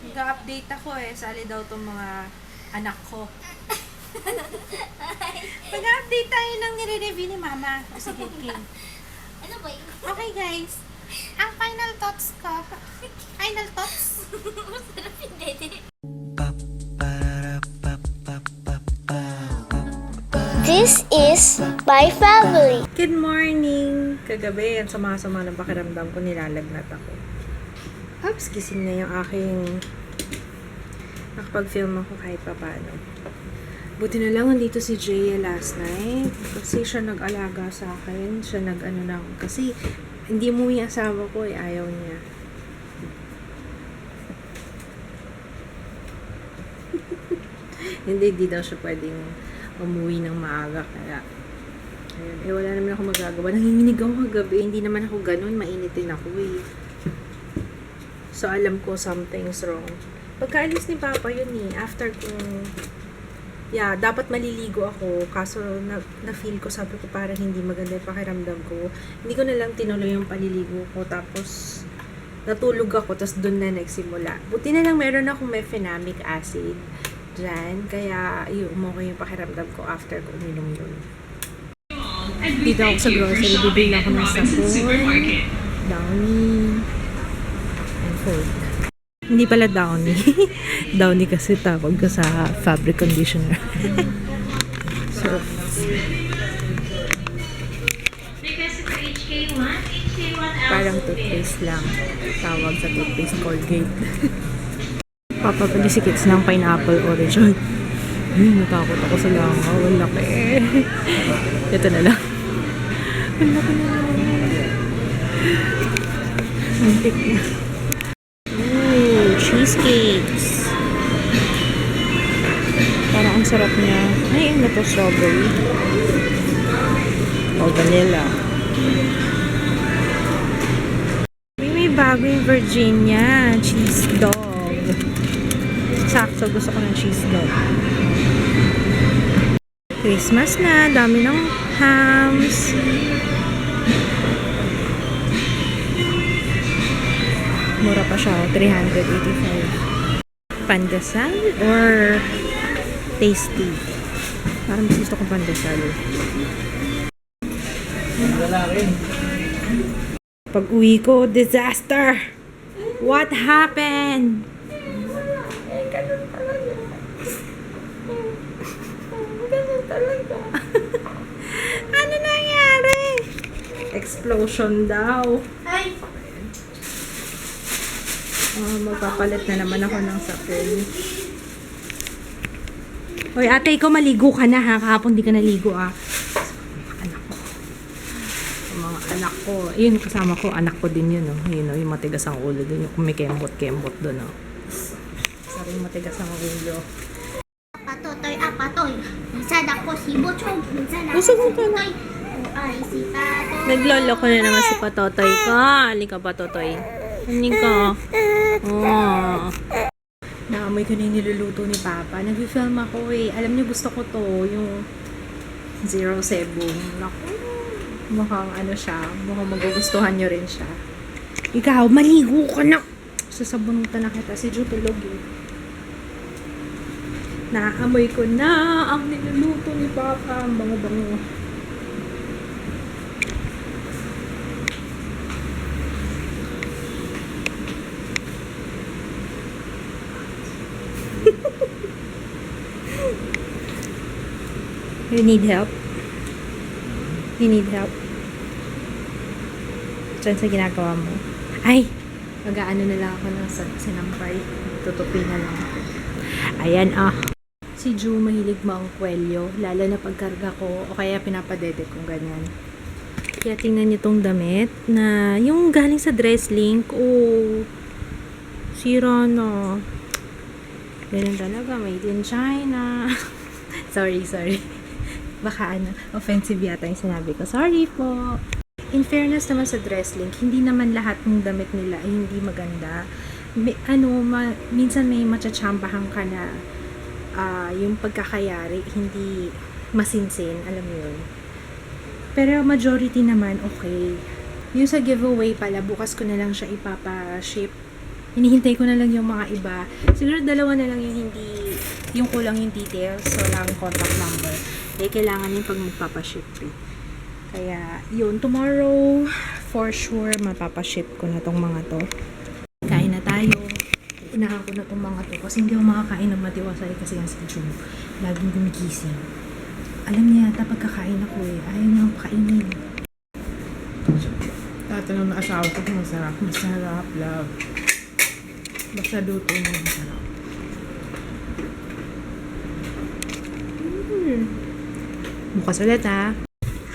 Nag-update ako sali daw tong mga anak ko. Mag-update tayo ng nire-review ni Mama. O sige, Kim. Ano ba yun? Okay guys, ang final thoughts ko. Final thoughts? Masarap yung dede. This is my family. Good morning! Kagabi, ang sama-sama ng pakiramdam ko, nilalagnat ako. Oops, gising na yung aking nakapag-film ako kahit paano. Buti na lang nandito si Jaya last night kasi siya nag-alaga sa akin. Siya nag-ano lang. Kasi hindi umuwi ang asawa ko ayaw niya. Hindi daw siya pwedeng umuwi ng maaga kaya ayun, wala naman ako magagawa. Nanginginig ako kagabi, hindi naman ako ganun, mainitin ako So alam ko something's wrong. Pagkaalis ni Papa yun after kong dapat maliligo ako kaso na-feel ko, sabi ko parang hindi maganda yung pakiramdam ko. Hindi ko na lang tinuloy yung paliligo ko tapos natulog ako tapos doon na nagsimula. Buti na lang meron akong mefenamic acid dyan. Kaya, umukay yung pakiramdam ko after ko uminom yun. Dito ako sa grocery. Bibili ako ng sabon, Downy, and Ford. Hindi pala Downy. Downy kasi tawag ko sa fabric conditioner. So, parang toothpaste lang. Tawag sa toothpaste Colgate. Papapalisikits ng pineapple orange. Ay, natakot ako sa langaw. Ang laki. Ito na lang. Ang laki na lang. Antik na. Ooh, cheesecakes. Parang ang sarap niya. Ay, ano to? Strawberry. O, vanilla. May bago yung Virginia cheese dog. Sakto, gusto ko ng cheese dog. Christmas na, dami ng hams. Mura pa siya, 385. Pandesal or tasty? Parang gusto kong pandesal. Pag uwi ko, disaster! What happened? Ganun talaga. Ano nangyari? Explosion daw. Ay! Magpapalit na naman ako ng sapin. Hoy, ate, ikaw maligo ka na ha. Kahapon di ka naligo Anak ko. Mga anak ko. Yun, kasama ko. Anak ko din yun. Yun, yung matigas ang ulo dun. Yung kumikembot-kembot dun. Saring matigas ang ulo. Apatoy. Minsan ako si Butchog. Minsan ako Usog si mo ka na. Butoy. Ay, si Patoy. Naglolo ko na naman si Patotoy ko. Halika, Patotoy. Halika. Oh. Naamoy ko na yung niluluto ni Papa. Nag-film ako Alam niyo, gusto ko to. Yung 07. Naku. Mukhang ano siya. Mukhang magugustuhan niyo rin siya. Ikaw, maligo ka na. Sasabunutan na kita. Si Ju tulog Naamoy ko na ang niluluto ni Papa. Ang bango-bango. You need help? You need help? Diyan sa ginagawa mo? Ay! Mag-aano na lang ako ng sinampay. Tutupi na lang ako. Ayan Si Ju mahilig maangkwelyo, lalo na pagkarga ko o kaya pinapadede kong ganyan. Kaya tingnan niyo tong damit na yung galing sa dress link. Sira na. Ganun talaga, made in China. sorry. Baka offensive yata yung sinabi ko. Sorry po. In fairness naman sa dress link, hindi naman lahat ng damit nila ay hindi maganda. Minsan may matsatsambahan ka na yung pagkakayari hindi masinsin, alam mo yun. Pero majority naman okay. Yung sa giveaway pala, bukas ko na lang siya ipapa-ship Hinihintay ko na lang yung mga iba. Siguro dalawa na lang yung hindi, yung kulang yung details, so lang contact number. Dahil kailangan yung pag magpapaship eh. Kaya, yun, tomorrow, for sure, mapapaship ko na tong mga to. Kain na tayo. Unahan ko na tong mga to kasi hindi ako makakain ng matiwasay kasi nga si June. Laging gumigising. Alam niya yata pagkakain ako eh. Ayaw niya akong pakainin. Tatanong na asawa ko kung masarap. Masarap, love. Basta luto mo masarap. Bukas ulit ha.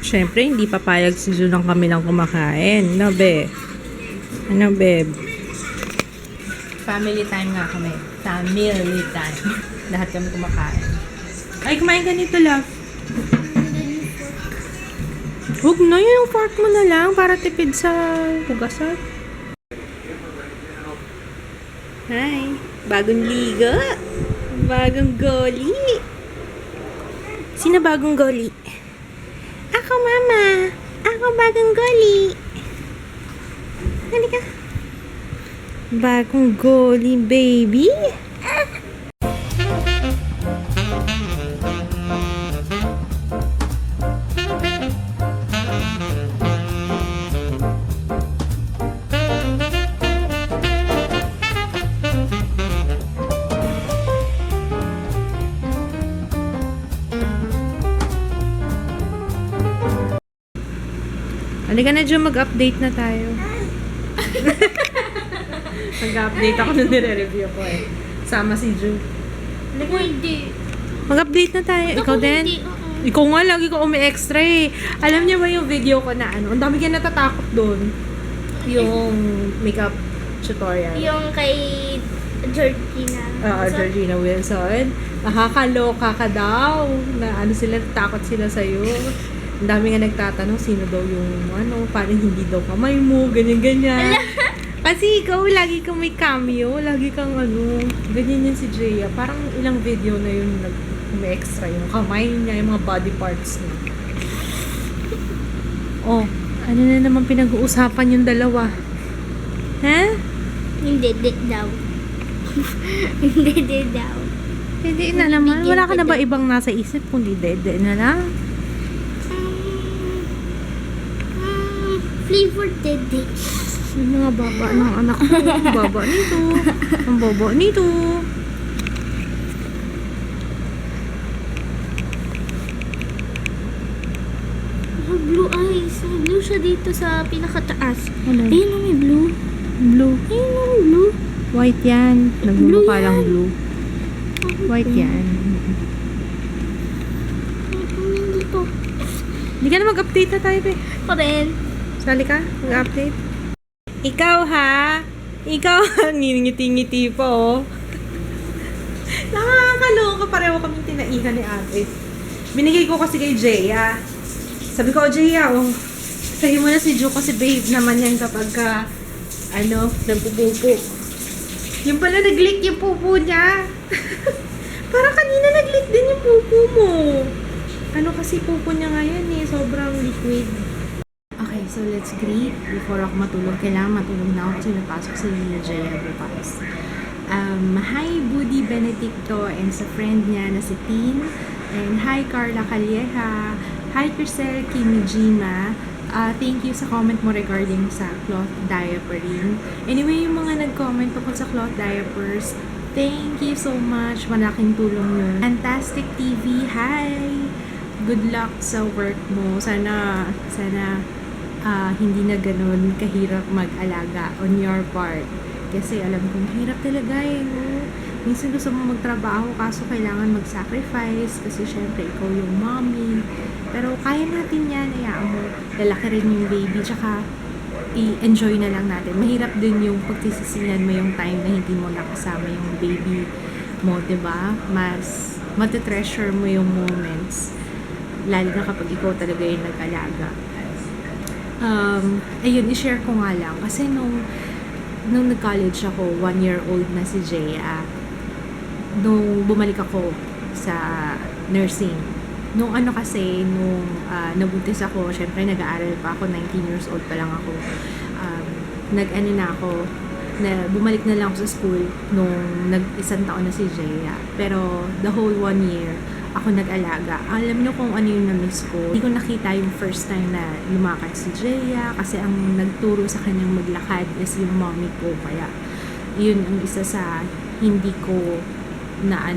Siyempre, hindi papayag si June ng kami lang kumakain. No, be? Ano, babe? Family time nga kami. Family time. Lahat kami kumakain. Ay, kumain ka nito, love. Huwag na, yung fork mo na lang para tipid sa hugasan. Hi. Bagong ligo. Bagong goli. Sino bagong goli? Ako, mama. Ako bagong goli. Halika. Bagong goli, baby. Halika na, Jun, mag-update na tayo. Mag-update ako nung nire-review ko eh. Sama si Jun. Hindi. Mag-update na tayo. Ikaw din? Ikaw nga, lagi ko umi-extra eh. Alam niyo ba yung video ko na ano? Ang dami ka natatakot doon. Yung makeup tutorial. Yung kay Georgina. Georgina Wilson. Nakakaloka ka daw. Na ano sila, takot sila sa'yo. Ang dami nga nagtatanong sino daw yung ano, parang hindi daw kamay mo, ganyan-ganyan. Kasi ikaw, lagi kang may cameo, lagi kang ano, ganyan yan si Jaya. Parang ilang video na yun may extra yung kamay niya, yung mga body parts niya. Oh, ano na naman pinag-uusapan yung dalawa? Ha? Hindi, daw. Hindi daw. Hindi na naman. Wala ka na ba ibang nasa isip kundi dede na lang? Flavored dede. Yung mga baba ng anak ko. Ang baba nito. Ang baba nito. Blue eyes. May blue siya dito sa pinakataas. Ano? Ayun, may blue. Blue. Ayun, may blue. White yan. Nagmumukha Blue lang yan. blue. White yan. Dito. Hindi ka na mag-update na tayo, be. Pa rin. Sali ka? Mag-update? Ikaw, ha? Ikaw, ngingiti-ngiti pa, oh. Nakakaloka. Pareho kaming tinaihan ni ate. Binigay ko kasi kay Jaya. Sabi ko, Jaya, oh, sa'yo mo na si Ju kasi babe naman yan kapag ka, ano, nagpupupo. Yung pala nag-leak yung pupo niya. Parang kanina nag-leak din yung pupo mo. Ano kasi pupo niya ngayon eh, sobrang liquid. Okay, so let's greet. Before ako matulog, kailangan matulog na ako kasi napasok si Jaya bukas. Hi Budi Benedicto and sa friend niya na si Tin. And hi Carla Calleja. Hi Crisel Kimijima. Thank you sa comment mo regarding sa cloth diapering. Anyway, yung mga nag-comment tungkol sa cloth diapers, thank you so much. Malaking tulong yun. Fantastic TV, hi! Good luck sa work mo. Sana hindi na ganun kahirap mag-alaga on your part. Kasi alam ko, mahirap talaga eh. No? Minsan gusto mo magtrabaho kaso kailangan mag-sacrifice kasi syempre ikaw yung mommy. Pero kaya natin yan, hayaan mo. Lalaki rin yung baby, tsaka i-enjoy na lang natin. Mahirap din yung pagtisisinan mo yung time na hindi mo nakasama yung baby mo, diba? Mas matitreasure mo yung moments. Lalo na kapag ikaw talaga yung nag-alaga. Ayun, i-share ko nga lang. Kasi nung nag-college ako, 1-year-old na si Jaya, nung bumalik ako sa nursing, nung ano kasi, nung nabuntis ako, syempre nag-aaral pa ako, 19 years old pa lang ako, nag-ano na ako, na bumalik na lang ako sa school nung nag-isang taon na si Jaya. Pero the whole 1 year, ako nag-alaga. Alam niyo kung ano yung na-miss ko. Hindi ko nakita yung first time na lumakad si Jaya kasi ang nagturo sa kanyang maglakad is yung mommy ko. Kaya yun ang isa sa hindi ko na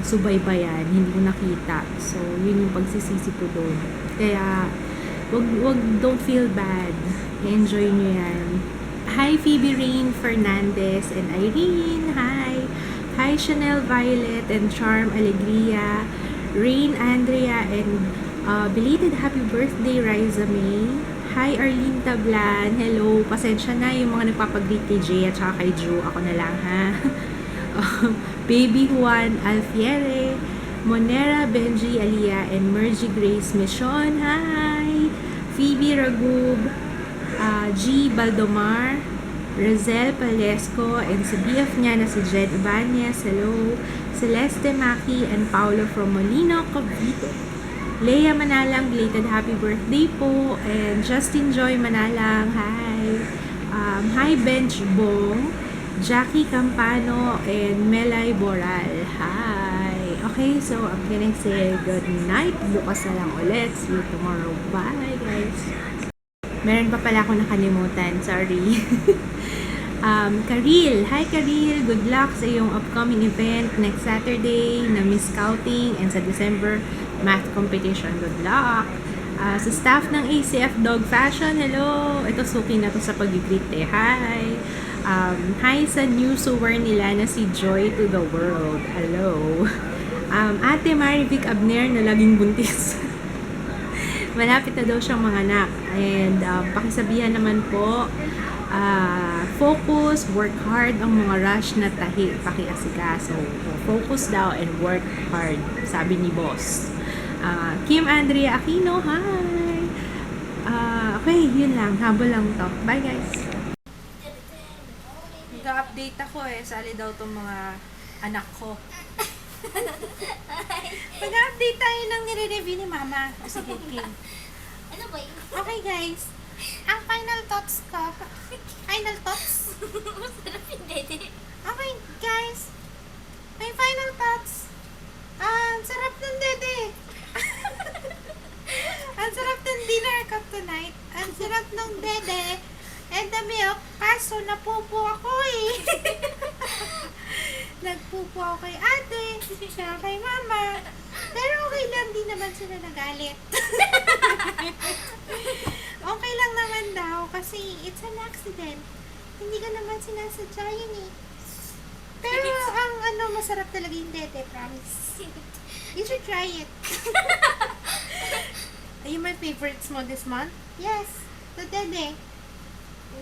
subaybayan, hindi ko nakita. So, yun yung pagsisisi ko doon. Kaya, don't feel bad. Enjoy nyo yan. Hi, Phoebe Rain Fernandez and Irene. Hi. Hi, Chanel Violet and Charm Alegria. Rain Andrea and belated happy birthday, Riza May. Hi, Arlene Tablan. Hello. Pasensya na yung mga nagpapag-greet kay Jay at saka kay Drew. Ako na lang, ha? Baby Juan Alfiere. Monera Benji Alia and Mergy Grace Mission. Hi. Phoebe Ragub. G. Baldomar, Razel Palesco, and sa BF niya na si Jed Ibanez. Hello. Celeste Maki and Paolo from Molino, Cavite. Leia Manalang, belated happy birthday po. And Justin Joy Manalang, hi. Hi Bench Bong, Jackie Campano, and Melay Boral. Hi. Okay, so I'm gonna say good night. Bukas na lang ulit. See you tomorrow. Bye, guys. Meron pa pala ako nakalimutan. Sorry. Karil. Hi, Karil. Good luck sa iyong upcoming event next Saturday na Miss Scouting and sa December math competition. Good luck. Sa staff ng ACF Dog Fashion, hello. Ito, suki na to sa pag-greet eh. Hi. Hi sa new sewer nila na si Joy to the World. Hello. Ate Marivic Abner na laging buntis. Malapit na daw siyang manganak. And pakisabihan naman po, focus, work hard ang mga rush na tahi, pakiasikaso. Focus daw and work hard, sabi ni boss. Kim Andrea Aquino, hi! Okay, yun lang. Habol lang to. Bye, guys! Nag-update ako sali daw tong mga anak ko. Mag-update tayo ng nire-review ni Mama. O sige, Kim. Ano ba yun? Okay, guys. Ang final thoughts ko. Final thoughts? Masarap yung dede. Okay, guys. My final thoughts. Ang sarap ng dede. Ang sarap ng dinner ko tonight. Ang sarap ng dede. And the milk. Kaso, napupo ako eh. Nagpupo ako kay ate. Siya kay mama. Pero okay lang, di naman sila nagalit. Okay lang naman daw kasi it's an accident. Hindi ka naman sinasadya yun eh. Pero ang masarap talaga yung dede, promise. You should try it. Are you my favorites mo this month? Yes, the dede.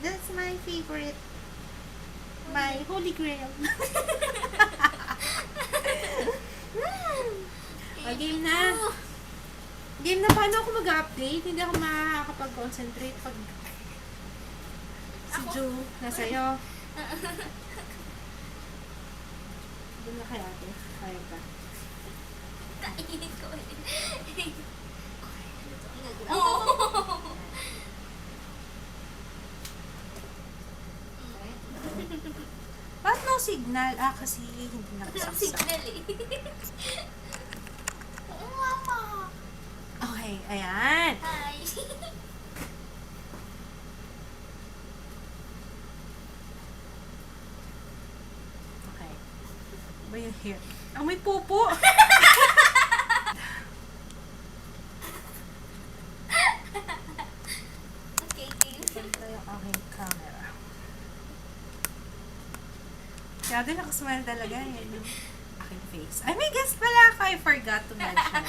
That's my favorite. My holy grail. Game na. Game na, paano ako mag-update? Hindi ako makakapag-concentrate pag si Ju nasa'yo. Doon na kay ate. Kaya ka. Kainin ko eh. Ba't no signal? Kasi hindi nakasaksak. Signal eh. Oo, mama. Okay, ayan. Hi. Okay. Ba yung hair? Ang may pupo! Okay, game. Ito yung aking camera. Kaya din nakasmile talaga yung aking face. Ay, may guest pala ako. I forgot to mention.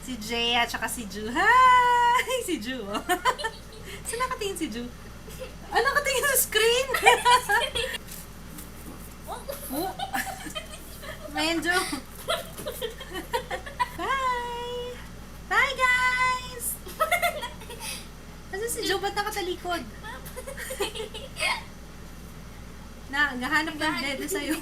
Si Jay at saka si Ju. Hi! Si Ju. Oh. Saan nakatingin si Ju? Nakatingin sa screen! Oh. Medyo. Bye! Bye, guys! Kasi si Ju, ba't nakatalikod? Gahanap ng dede sa'yo.